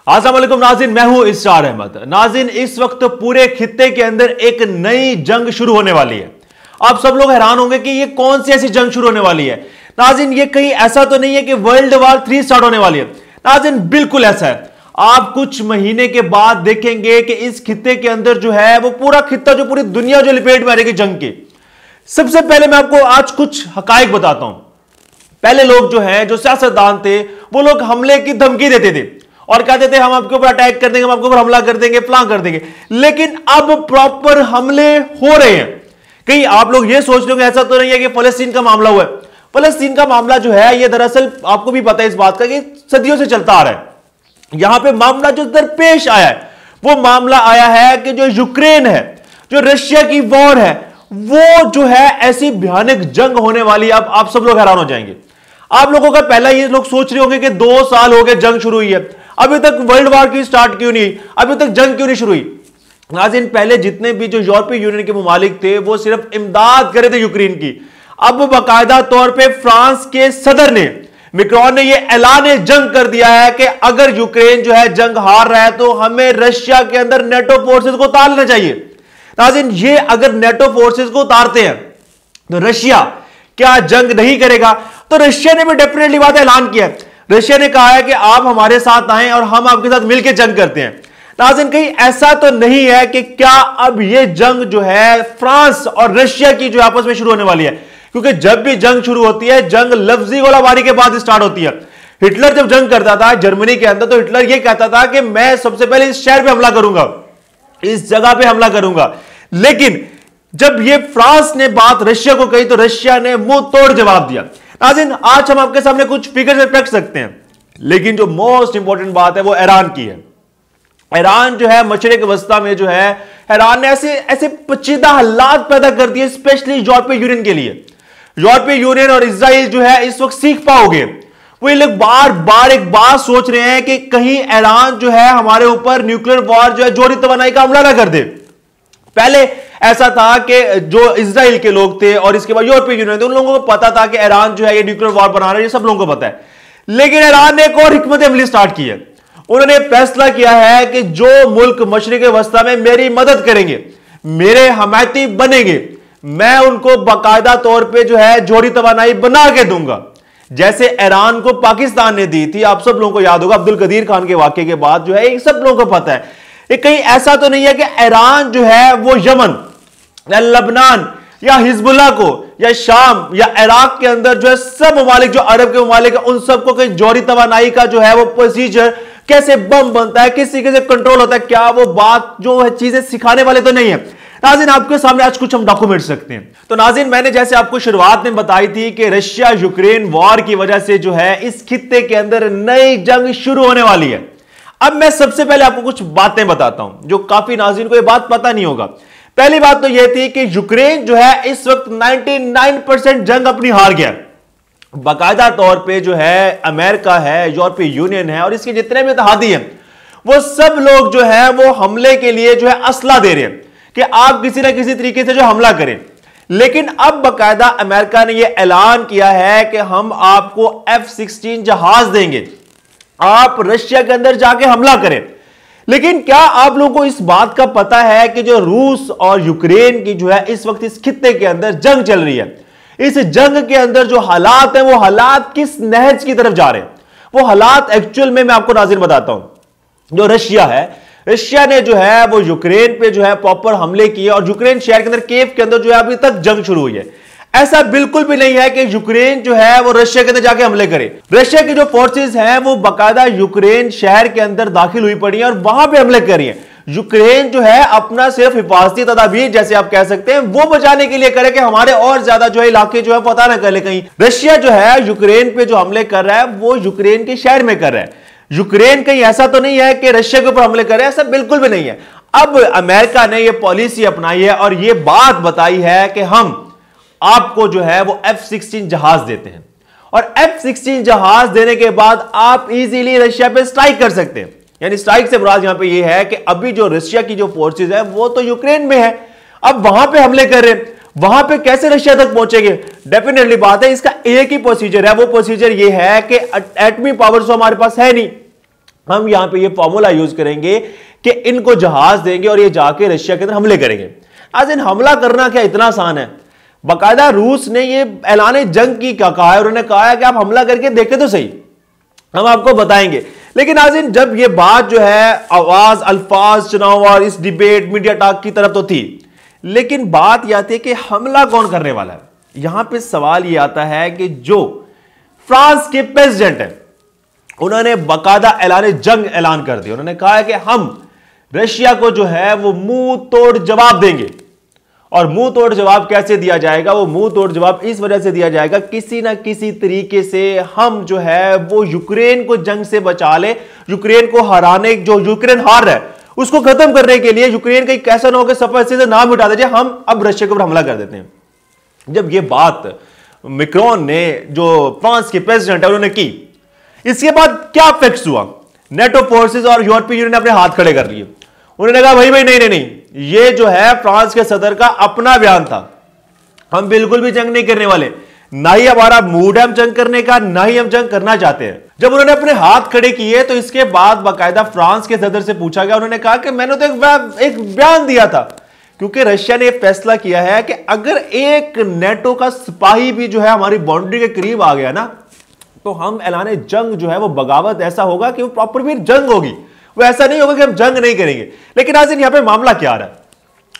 अस्सलाम वालेकुम नाज़रीन, मैं हूं इसरार अहमद। नाज़रीन, इस वक्त पूरे खित्ते के अंदर एक नई जंग शुरू होने वाली है। आप सब लोग हैरान होंगे कि ये कौन सी ऐसी जंग शुरू होने वाली है। नाज़रीन, ये कहीं ऐसा तो नहीं है कि वर्ल्ड वॉर 3 स्टार्ट होने वाली है। नाज़रीन, बिल्कुल ऐसा है। आप कुछ महीने के बाद देखेंगे कि इस खित्ते के अंदर जो है वो पूरा खित्ता, जो पूरी दुनिया जो लपेट में आ रही है जंग की। सबसे पहले मैं आपको आज कुछ हकाइक बताता हूं। पहले लोग जो है, जो सियासतदान थे, वो लोग हमले की धमकी देते थे और कहते थे हम आपके ऊपर अटैक कर देंगे, हम आपके ऊपर हमला कर देंगे, प्लान कर देंगे। लेकिन अब प्रॉपर हमले हो रहे हैं। कहीं आप लोग ये सोच रहे हो ऐसा तो नहीं है कि फलस्तीन का मामला हुआ है। फलस्तीन का मामला जो है ये दरअसल आपको भी पता है इस बात का कि सदियों से चलता आ रहा है। यहां पे मामला जो दरपेश आया है वो मामला आया है कि जो यूक्रेन है, जो रशिया की वॉर है, वो जो है ऐसी भयानक जंग होने वाली है। अब आप सब लोग हैरान हो जाएंगे। आप लोगों का पहला ये लोग सोच रहे होंगे कि 2 साल हो गए जंग शुरू हुई है, अभी तक वर्ल्ड वॉर क्यों स्टार्ट क्यों नहीं, अभी तक जंग क्यों नहीं शुरू हुई। नाज़रीन, पहले जितने भी जो यूरोपीय यूनियन के ममालिक थे वो सिर्फ इमदाद कर रहे थे यूक्रेन की। अब बाकायदा तौर पे फ्रांस के सदर ने, मैक्रोन ने यह ऐलान जंग कर दिया है कि अगर यूक्रेन जो है जंग हार रहा है तो हमें रशिया के अंदर नेटो फोर्सेस को उतार लेना चाहिए। नाज़रीन, ये अगर नेटो फोर्सेस को उतारते हैं तो रशिया क्या जंग नहीं करेगा? तो रशिया ने भी डेफिनेटली बात ऐलान किया है। रशिया ने कहा है कि आप हमारे साथ आएं और हम आपके साथ मिलकर जंग करते हैं। नाज़रीन, कहीं ऐसा तो नहीं है कि क्या अब ये जंग जो है फ्रांस और रशिया की जो आपस में शुरू होने वाली है? क्योंकि जब भी जंग शुरू होती है, जंग लफ्जी गोलाबारी के बाद स्टार्ट होती है। हिटलर जब जंग करता था जर्मनी के अंदर, तो हिटलर ये कहता था कि मैं सबसे पहले इस शहर पे हमला करूंगा, इस जगह पे हमला करूंगा। लेकिन जब ये फ्रांस ने बात रशिया को कही तो रशिया ने मुंह तोड़ जवाब दिया। नाज़रीन, आज हम आपके सामने कुछ फिगर्स रख सकते हैं, लेकिन जो मोस्ट इंपॉर्टेंट बात है वो ईरान की है। ईरान जो है मशरिक वस्ता में जो है, ईरान ने ऐसे ऐसे पेचीदा हालात पैदा कर दिए स्पेशली यूरोपीय यूनियन के लिए। यूरोपीय यूनियन और इजराइल जो है इस वक्त सीख पाओगे, वो ये लोग बार बार एक बात सोच रहे हैं कि कहीं ईरान जो है हमारे ऊपर न्यूक्लियर वॉर जो है जोहरी तवानाई का हमला ना कर दे। पहले ऐसा था कि जो इजराइल के लोग थे और इसके बाद यूरोपीय यूनियन थे, उन लोगों को पता था कि ईरान जो है ये न्यूक्लियर वॉर बना रहा है, ये सब लोगों को पता है। लेकिन ईरान ने एक और हिकमत अमली स्टार्ट की है। उन्होंने फैसला किया है कि जो मुल्क मशरिक वस्ता में मेरी मदद करेंगे, मेरे हमायती बनेंगे, मैं उनको बाकायदा तौर पर जो है जोहरी तवानाई बना के दूंगा, जैसे ईरान को पाकिस्तान ने दी थी। आप सब लोगों को याद होगा अब्दुल कदीर खान के वाकये के बाद जो है सब लोगों को पता है। ये कहीं ऐसा तो नहीं है कि ईरान जो है वो यमन या लबनान या हिजबुल्लाह को या शाम या इराक के अंदर जो है सब ममालिक जो अरब के ममालिक है उन सबको कहीं जोहरी तवानाई का जो है वो प्रोसीजर, कैसे बम बनता है, किस तरीके से कंट्रोल होता है, क्या वो बात जो है चीजें सिखाने वाले तो नहीं है। नाज़रीन, आपके सामने आज कुछ हम डॉक्यूमेंट सकते हैं। तो नाज़रीन, मैंने जैसे आपको शुरुआत में बताई थी कि रशिया यूक्रेन वॉर की वजह से जो है इस खित्ते के अंदर नई जंग शुरू होने वाली है। अब मैं सबसे पहले आपको कुछ बातें बताता हूं जो काफी नाज़रीन को यह बात पता नहीं होगा। पहली बात तो यह थी कि यूक्रेन जो है इस वक्त 99% जंग अपनी हार गया। बाकायदा तौर पे जो है अमेरिका है, यूरोपीय यूनियन है और इसके जितने भी इत्तेहादी हैं, वो सब लोग जो है वो हमले के लिए जो है असला दे रहे हैं कि आप किसी ना किसी तरीके से जो हमला करें। लेकिन अब बाकायदा अमेरिका ने यह ऐलान किया है कि हम आपको F-16 जहाज देंगे, आप रशिया के अंदर जाके हमला करें। लेकिन क्या आप लोगों को इस बात का पता है कि जो रूस और यूक्रेन की जो है इस वक्त इस खित्ते के अंदर जंग चल रही है, इस जंग के अंदर जो हालात हैं वो हालात किस नहज की तरफ जा रहे हैं? वो हालात एक्चुअल में मैं आपको नाज़रीन बताता हूं। जो रशिया है, रशिया ने जो है वो यूक्रेन पे जो है प्रॉपर हमले किए और यूक्रेन शहर के अंदर, कीव के अंदर जो है अभी तक जंग शुरू हुई है। ऐसा बिल्कुल भी नहीं है कि यूक्रेन जो है वो रशिया के अंदर जाके हमले करे। रशिया की जो फोर्सेस हैं वो बाकायदा यूक्रेन शहर के अंदर दाखिल हुई पड़ी हैं और वहां पे हमले कर रही हैं। यूक्रेन जो है अपना सिर्फ हिफाजती तदाबीर जैसे आप कह सकते हैं वो बचाने के लिए करे कि हमारे और ज्यादा जो है इलाके जो है पता ना कर ले कहीं। रशिया जो है यूक्रेन पे जो हमले कर रहा है वो यूक्रेन के शहर में कर रहा है। यूक्रेन कहीं ऐसा तो नहीं है कि रशिया के ऊपर हमले कर रहा है, ऐसा बिल्कुल भी नहीं है। अब अमेरिका ने यह पॉलिसी अपनाई है और यह बात बताई है कि हम आपको जो है वो F-16 जहाज देते हैं और F-16 जहाज देने के बाद आप इजीली रशिया पे स्ट्राइक कर सकते हैं। यानी स्ट्राइक से मुराद यहां पे ये है कि अभी जो रशिया की जो फोर्सेस है वो तो यूक्रेन में है, अब वहां पे हमले कर रहे हैं, वहां पे कैसे रशिया तक पहुंचेंगे? डेफिनेटली बात है इसका एक ही प्रोसीजर है, वो प्रोसीजर ये है कि एटमी पावर तो हमारे पास है नहीं, हम यहां पे ये फॉर्मूला यूज करेंगे कि इनको जहाज देंगे और ये जाके रशिया के अंदर हमले करेंगे। आज इन हमला करना क्या इतना आसान है? बाकायदा रूस ने ये ऐलान जंग की क्या कहा है, उन्होंने कहा है कि आप हमला करके देखें तो सही, हम आपको बताएंगे। लेकिन आज जब ये बात जो है आवाज अल्फाज चुनाव और इस डिबेट मीडिया टॉक की तरफ तो थी, लेकिन बात यह आती है कि हमला कौन करने वाला है। यहां पे सवाल यह आता है कि जो फ्रांस के प्रेसिडेंट है उन्होंने बाकायदा ऐलान कर दिया। उन्होंने कहा है कि हम रशिया को जो है वो मुंह तोड़ जवाब देंगे। और मुंह तोड़ जवाब कैसे दिया जाएगा? वो मुंह तोड़ जवाब इस वजह से दिया जाएगा, किसी ना किसी तरीके से हम जो है वो यूक्रेन को जंग से बचा ले, यूक्रेन को हराने, जो यूक्रेन हार रहा है उसको खत्म करने के लिए यूक्रेन का कैसा ना हो कि सफर से नाम मिटा दीजिए, हम अब रशिया के ऊपर हमला कर देते हैं। जब ये बात मैक्रोन ने, जो फ्रांस के प्रेसिडेंट है, उन्होंने की, इसके बाद क्या फिक्स हुआ? नेटो फोर्सेस और यूरोपीय यूनियन ने अपने हाथ खड़े कर लिए। उन्होंने कहा भाई नहीं, ये जो है फ्रांस के सदर का अपना बयान था, हम बिल्कुल भी जंग नहीं करने वाले, ना ही हमारा मूड है हम जंग करने का, ना ही हम जंग करना चाहते हैं। जब उन्होंने अपने हाथ खड़े किए तो इसके बाद बाकायदा फ्रांस के सदर से पूछा गया, उन्होंने कहा कि मैंने तो एक बयान दिया था, क्योंकि रशिया ने फैसला किया है कि अगर एक नेटो का सिपाही भी जो है हमारी बाउंड्री के करीब आ गया ना, तो हम ऐलान जंग जो है वो बगावत ऐसा होगा कि वो प्रॉपर भी जंग होगी, वो ऐसा नहीं होगा कि हम जंग नहीं करेंगे। लेकिन नाज़रीन यहां पे मामला क्या आ रहा है,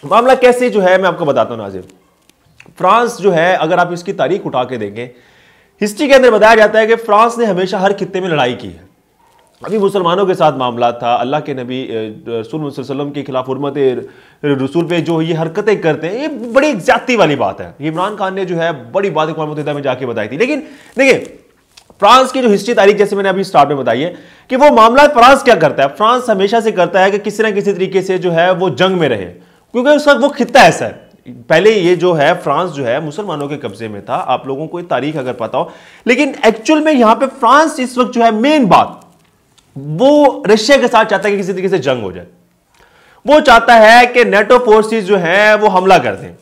मामला कैसे जो है मैं आपको बताता हूं नाज़रीन। फ्रांस जो है, अगर आप इसकी तारीख उठा के देखें, हिस्ट्री के अंदर बताया जाता है कि फ्रांस ने हमेशा हर खित्ते में लड़ाई की है। अभी मुसलमानों के साथ मामला था, अल्लाह के नबी रसूल सल्लल्लाहु अलैहि वसल्लम के खिलाफ हुर्मत रसूल पे जो ये हरकतें करते हैं, ये बड़ी ज्यादती वाली बात है। इमरान खान ने जो है बड़ी बात अक़वाम मुत्तहिदा में जाके बताई थी। लेकिन देखिए फ्रांस की जो हिस्ट्री तारीख, जैसे मैंने अभी स्टार्ट में बताई है कि वो मामला फ्रांस क्या करता है, फ्रांस हमेशा से करता है कि किसी ना किसी तरीके से जो है वो जंग में रहे, क्योंकि उस वक्त वो खित्ता ऐसा है। पहले ये जो है फ्रांस जो है मुसलमानों के कब्जे में था, आप लोगों को तारीख अगर पता हो। लेकिन एक्चुअल में यहां पे फ्रांस इस वक्त जो है मेन बात, वो रशिया के साथ चाहता है कि किसी तरीके से जंग हो जाए। वो चाहता है कि नेटो फोर्सेस जो है वो हमला कर दें,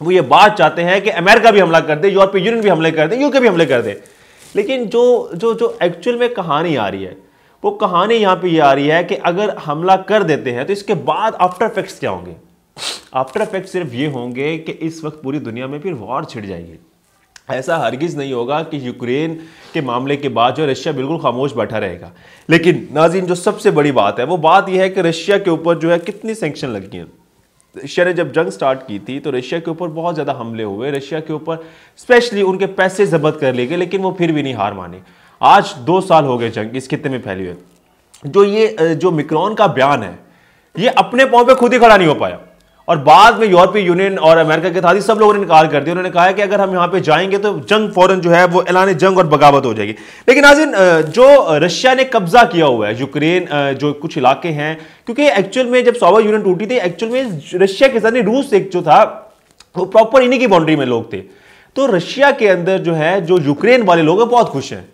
वो ये बात चाहते हैं कि अमेरिका भी हमला कर दे, यूरोपीय यूनियन भी हमले कर दे, यूके भी हमले कर दे। लेकिन जो एक्चुअल में कहानी आ रही है, वो कहानी यहां पे ये आ रही है कि अगर हमला कर देते हैं तो इसके बाद आफ्टर इफेक्ट्स क्या होंगे? आफ्टर इफेक्ट सिर्फ ये होंगे कि इस वक्त पूरी दुनिया में फिर वॉर छिड़ जाएगी। ऐसा हरगिज नहीं होगा कि यूक्रेन के मामले के बाद जो रशिया बिल्कुल खामोश बैठा रहेगा। लेकिन नाज़रीन जो सबसे बड़ी बात है वो बात यह है कि रशिया के ऊपर जो है कितनी सैंक्शन लगी हैं। रशिया ने जब जंग स्टार्ट की थी तो रशिया के ऊपर बहुत ज़्यादा हमले हुए, रशिया के ऊपर स्पेशली उनके पैसे जब्त कर लिए गए, लेकिन वो फिर भी नहीं हार मानी। आज 2 साल हो गए जंग इस खित्ते में फैली हुई। जो मैक्रोन का बयान है ये अपने पांव पे खुद ही खड़ा नहीं हो पाया, और बाद में यूरोपीय यूनियन और अमेरिका के साथ ही सब लोगों ने इनकार कर दिया। उन्होंने कहा कि अगर हम यहां पे जाएंगे तो जंग फौरन जो है वो ऐलान जंग और बगावत हो जाएगी। लेकिन नाज़रीन जो रशिया ने कब्जा किया हुआ है यूक्रेन जो कुछ इलाके हैं, क्योंकि एक्चुअल में जब सोवियत यूनियन टूटी थी, एक्चुअल में रशिया के साथ रूस एक जो था वो प्रॉपर इन्हीं की बाउंड्री में लोग थे। तो रशिया के अंदर जो है जो यूक्रेन वाले लोग हैं बहुत खुश हैं,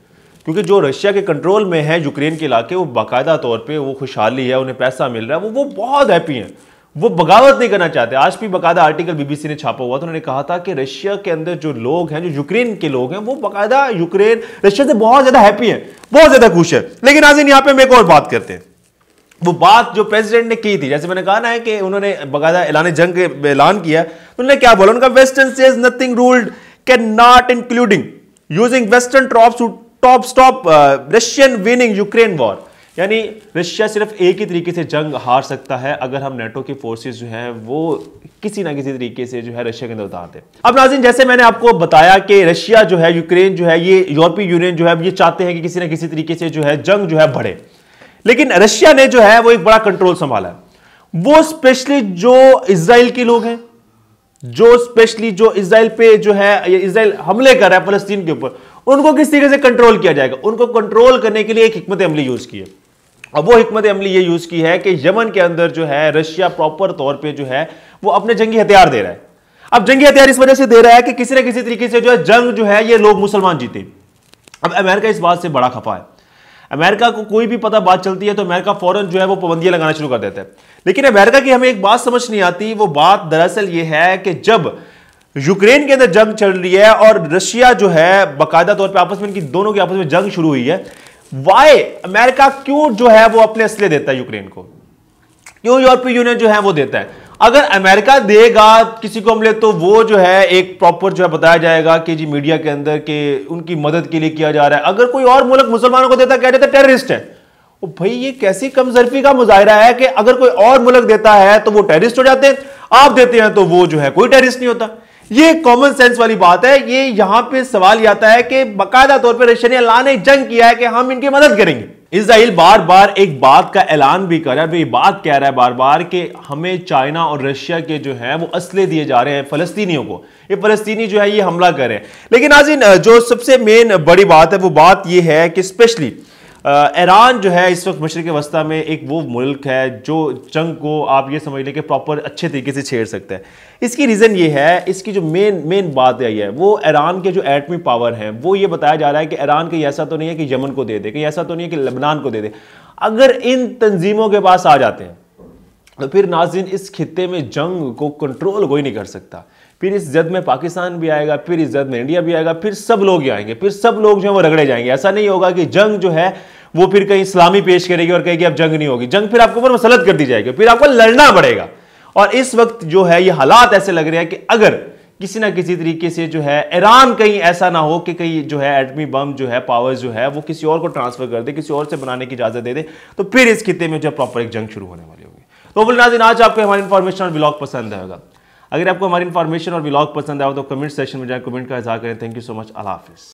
क्योंकि जो रशिया के कंट्रोल में है यूक्रेन के इलाके, वो बाकायदा तौर पे वो खुशहाली है, उन्हें पैसा मिल रहा है, वो बहुत हैप्पी हैं, वो बगावत नहीं करना चाहते। आज भी बाकायदा आर्टिकल बीबीसी ने छापा हुआ था, उन्होंने कहा था कि रशिया के अंदर जो लोग हैं, जो यूक्रेन के लोग हैं, वो बाकायदा यूक्रेन रशिया से बहुत ज्यादा हैप्पी है, बहुत ज्यादा खुश है। लेकिन आज यहाँ पे हम एक और बात करते हैं, वो बात जो प्रेसिडेंट ने की थी, जैसे मैंने कहा ना है कि उन्होंने बाकायदा ऐलान जंग के ऐलान किया, उन्होंने क्या बोला? उनका western says nothing ruled can not including using western troops to top stop Russian winning Ukraine war. यानी रशिया सिर्फ एक ही तरीके से जंग हार सकता है अगर हम नेटो की फोर्सेस जो हैं वो किसी ना किसी तरीके से जो है रशिया के अंदर उतार दें। अब नाज़रीन जैसे मैंने आपको बताया कि रशिया जो है, यूक्रेन जो है, ये यूरोपीय यूनियन जो है ये चाहते हैं कि किसी ना किसी तरीके से जो है जंग जो है बढ़े। लेकिन रशिया ने जो है वो एक बड़ा कंट्रोल संभाला है। वो स्पेशली जो इजराइल के लोग हैं, जो स्पेशली जो इजराइल पे जो है, इजराइल हमले कर रहा है फलस्तीन के ऊपर, उनको किस तरीके से कंट्रोल किया जाएगा? उनको कंट्रोल करने के लिए एक हिकमत अमली यूज की है। अब वो हिकमत अमली ये यूज की है कि यमन के अंदर जो है रशिया प्रॉपर तौर पे जो है वो अपने जंगी हथियार दे रहा है। अब जंगी हथियार इस वजह से दे रहा है कि किसी ना किसी तरीके से जो है जंग जो है ये लोग मुसलमान जीते। अब अमेरिका इस बात से बड़ा खफा है। अमेरिका को कोई भी पता बात चलती है तो अमेरिका फौरन जो है वो पाबंदियां लगाना शुरू कर देता है। लेकिन अमेरिका की हमें एक बात समझ नहीं आती, वो बात दरअसल ये है कि जब यूक्रेन के अंदर जंग चल रही है और रशिया जो है बाकायदा तौर पे आपस में, इनकी दोनों की आपस में जंग शुरू हुई है, वाई अमेरिका क्यों जो है वो अपने असले देता है यूक्रेन को, क्यों यूरोपीय यूनियन जो है वो देता है। अगर अमेरिका देगा किसी को हमले तो वो जो है एक प्रॉपर जो है बताया जाएगा कि जी मीडिया के अंदर कि उनकी मदद के लिए किया जा रहा है। अगर कोई और मुल्क मुसलमानों को देता, कह देता टेररिस्ट है। ओ भाई, ये कैसी कमजोरी का मुजाहिरा है कि अगर कोई और मुल्क देता है तो वो टेररिस्ट हो जाते हैं, आप देते हैं तो वो जो है कोई टेररिस्ट नहीं होता। ये कॉमन सेंस वाली बात है। ये यहां पे सवाल ये आता है कि बाकायदा तौर पर रशिया ने अल्लाह जंग किया है कि हम इनकी मदद करेंगे। इजराइल बार बार एक बात का ऐलान भी कर रहा है, ये बात कह रहा है बार बार कि हमें चाइना और रशिया के जो है वो असले दिए जा रहे हैं फलस्तीनियों को, ये फलस्तीनी जो है ये हमला कर रहे हैं। लेकिन नाज़रीन, जो सबसे मेन बड़ी बात है वो बात ये है कि स्पेशली ईरान जो है इस वक्त मशरिक़ वस्ता में एक वो मुल्क है जो जंग को आप ये समझ लें कि प्रॉपर अच्छे तरीके से छेड़ सकता है। इसकी रीज़न ये है, इसकी जो मेन बात है वो ईरान के जो एटमी पावर हैं वो ये बताया जा रहा है कि ईरान कहीं ऐसा तो नहीं है कि यमन को दे दे, कहीं ऐसा तो नहीं है कि लेबनान को दे दे। अगर इन तंजीमों के पास आ जाते हैं तो फिर नाज़रीन इस खित्ते में जंग को कंट्रोल कोई नहीं कर सकता। फिर इस जद में पाकिस्तान भी आएगा, फिर इस जद में इंडिया भी आएगा, फिर सब लोग ही आएंगे, फिर सब लोग जो है वो रगड़े जाएंगे। ऐसा नहीं होगा कि जंग जो है वो फिर कहीं इस्लामी पेश करेगी और कहेगी अब जंग नहीं होगी। जंग फिर आपको ऊपर मसलत कर दी जाएगी, फिर आपको लड़ना पड़ेगा। और इस वक्त जो है ये हालात ऐसे लग रहे हैं कि अगर किसी ना किसी तरीके से जो है ईरान कहीं ऐसा ना हो कि कहीं जो है एटमी बम जो है पावर्स जो है वो किसी और को ट्रांसफर कर दे, किसी और से बनाने की इजाजत दे दे, तो फिर इस खित्ते में जो प्रॉपर एक जंग शुरू होने वाली होगी। तो बोल नाज़रीन, आज आपको हमारी इंफॉर्मेशन और व्लॉग पसंद आएगा। अगर आपको हमारी इंफॉर्मेशन और व्लॉग पसंद आया तो कमेंट सेक्शन में जाए, कमेंट का इज़हार करें। Thank you so much. अल्लाह हाफिज़।